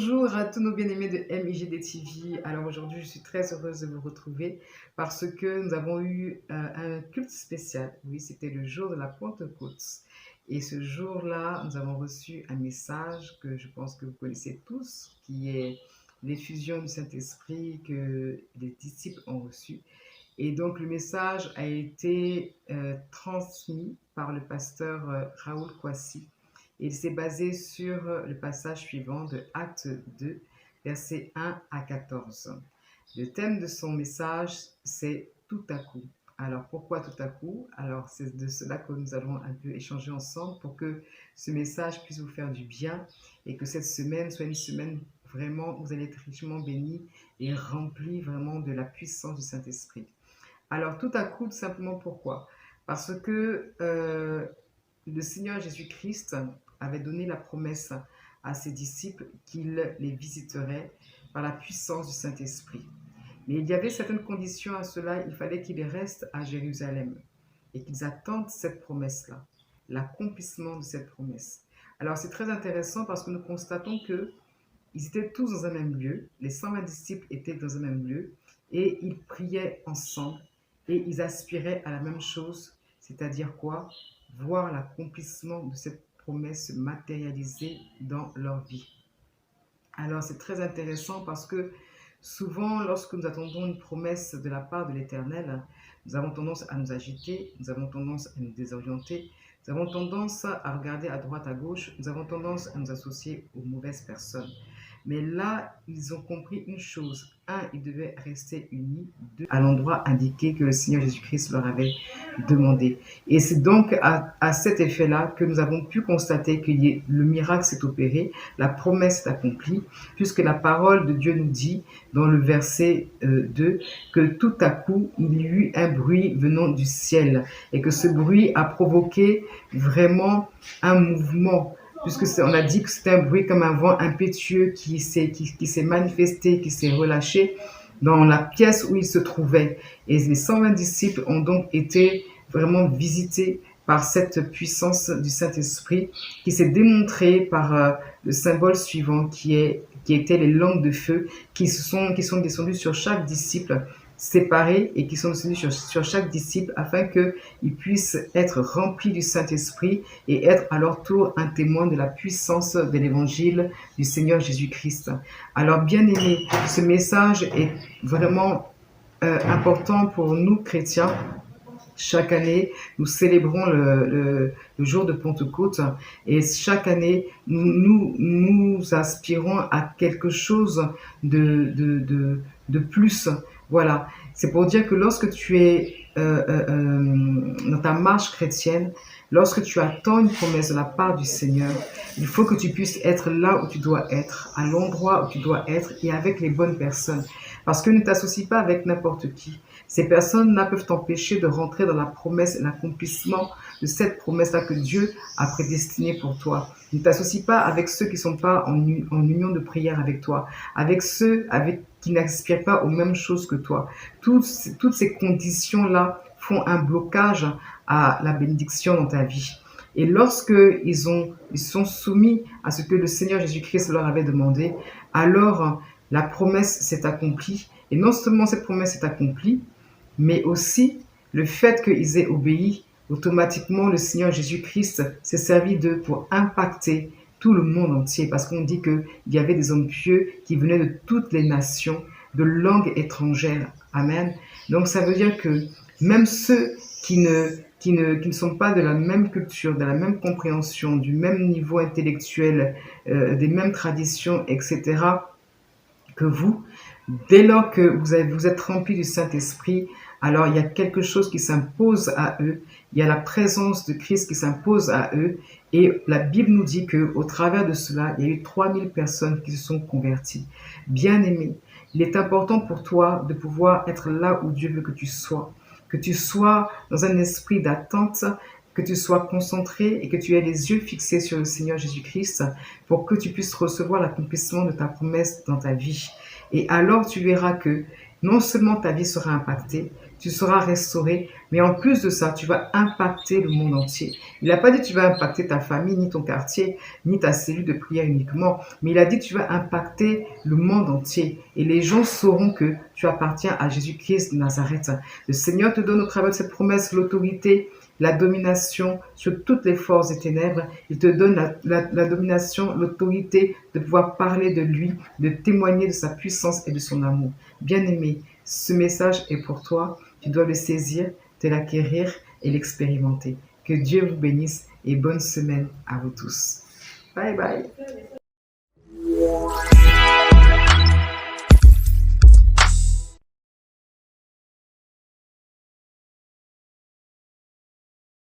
Bonjour à tous nos bien-aimés de MIGD TV. Alors aujourd'hui, je suis très heureuse de vous retrouver parce que nous avons eu un culte spécial. Oui, c'était le jour de la Pentecôte. Et ce jour-là, nous avons reçu un message que je pense que vous connaissez tous, qui est l'effusion du Saint-Esprit que les disciples ont reçu. Et donc le message a été transmis par le pasteur Raoul Kwasi. Il s'est basé sur le passage suivant de Actes 2, versets 1 à 14. Le thème de son message, c'est tout à coup. Alors pourquoi tout à coup? Alors c'est de cela que nous allons un peu échanger ensemble pour que ce message puisse vous faire du bien et que cette semaine soit une semaine vraiment où vous allez être richement bénis et remplis vraiment de la puissance du Saint-Esprit. Alors tout à coup, tout simplement pourquoi? Parce que le Seigneur Jésus-Christ avait donné la promesse à ses disciples qu'il les visiterait par la puissance du Saint-Esprit. Mais il y avait certaines conditions à cela. Il fallait qu'ils restent à Jérusalem et qu'ils attendent cette promesse-là, l'accomplissement de cette promesse. Alors c'est très intéressant parce que nous constatons que ils étaient tous dans un même lieu, les 120 disciples étaient dans un même lieu et ils priaient ensemble et ils aspiraient à la même chose, c'est-à-dire quoi? Voir l'accomplissement de cette promesse se matérialiser dans leur vie. Alors c'est très intéressant parce que souvent lorsque nous attendons une promesse de la part de l'Éternel, nous avons tendance à nous agiter, nous avons tendance à nous désorienter, nous avons tendance à regarder à droite, à gauche, nous avons tendance à nous associer aux mauvaises personnes. Mais là, ils ont compris une chose. Un, ils devaient rester unis. Deux, à l'endroit indiqué que le Seigneur Jésus-Christ leur avait demandé. Et c'est donc à cet effet-là que nous avons pu constater que le miracle s'est opéré, la promesse est accomplie, puisque la parole de Dieu nous dit dans le verset 2 que tout à coup, il y eut un bruit venant du ciel et que ce bruit a provoqué vraiment un mouvement, puisque on a dit que c'était un bruit comme un vent impétueux qui s'est manifesté, qui s'est relâché dans la pièce où ils se trouvaient. Et les 120 disciples ont donc été vraiment visités par cette puissance du Saint-Esprit qui s'est démontrée par le symbole suivant qui étaient les langues de feu qui sont descendues sur chaque disciple séparés et qui sont descendus sur chaque disciple afin qu'ils puissent être remplis du Saint-Esprit et être à leur tour un témoin de la puissance de l'évangile du Seigneur Jésus-Christ. Alors bien aimé, ce message est vraiment important pour nous chrétiens. Chaque année, nous célébrons le jour de Pentecôte et chaque année, nous aspirons à quelque chose de plus. Voilà, c'est pour dire que lorsque tu es dans ta marche chrétienne, lorsque tu attends une promesse de la part du Seigneur, il faut que tu puisses être là où tu dois être, à l'endroit où tu dois être et avec les bonnes personnes. Parce que ne t'associe pas avec n'importe qui. Ces personnes-là peuvent t'empêcher de rentrer dans la promesse, l'accomplissement de cette promesse-là que Dieu a prédestinée pour toi. Ne t'associe pas avec ceux qui ne sont pas en union de prière avec toi, avec ceux qui n'aspirent pas aux mêmes choses que toi. Toutes ces conditions-là font un blocage à la bénédiction dans ta vie. Et lorsque ils sont soumis à ce que le Seigneur Jésus-Christ leur avait demandé, alors la promesse s'est accomplie. Et non seulement cette promesse s'est accomplie, mais aussi le fait qu'ils aient obéi, automatiquement le Seigneur Jésus-Christ s'est servi d'eux pour impacter tout le monde entier, parce qu'on dit qu'il y avait des hommes pieux qui venaient de toutes les nations, de langues étrangères. Amen. Donc ça veut dire que même ceux qui ne sont pas de la même culture, de la même compréhension, du même niveau intellectuel, des mêmes traditions, etc., que vous, dès lors que vous êtes remplis du Saint-Esprit, alors il y a quelque chose qui s'impose à eux, il y a la présence de Christ qui s'impose à eux, et la Bible nous dit qu'au travers de cela, il y a eu 3000 personnes qui se sont converties. Bien-aimés, il est important pour toi de pouvoir être là où Dieu veut que tu sois dans un esprit d'attente, que tu sois concentré et que tu aies les yeux fixés sur le Seigneur Jésus-Christ pour que tu puisses recevoir l'accomplissement de ta promesse dans ta vie. Et alors tu verras que non seulement ta vie sera impactée, tu seras restauré, mais en plus de ça, tu vas impacter le monde entier. Il n'a pas dit que tu vas impacter ta famille, ni ton quartier, ni ta cellule de prière uniquement, mais il a dit que tu vas impacter le monde entier. Et les gens sauront que tu appartiens à Jésus-Christ de Nazareth. Le Seigneur te donne au travers de cette promesse l'autorité, la domination sur toutes les forces des ténèbres. Il te donne la domination, l'autorité de pouvoir parler de lui, de témoigner de sa puissance et de son amour. Bien-aimé, ce message est pour toi. Tu dois le saisir, te l'acquérir et l'expérimenter. Que Dieu vous bénisse et bonne semaine à vous tous. Bye bye.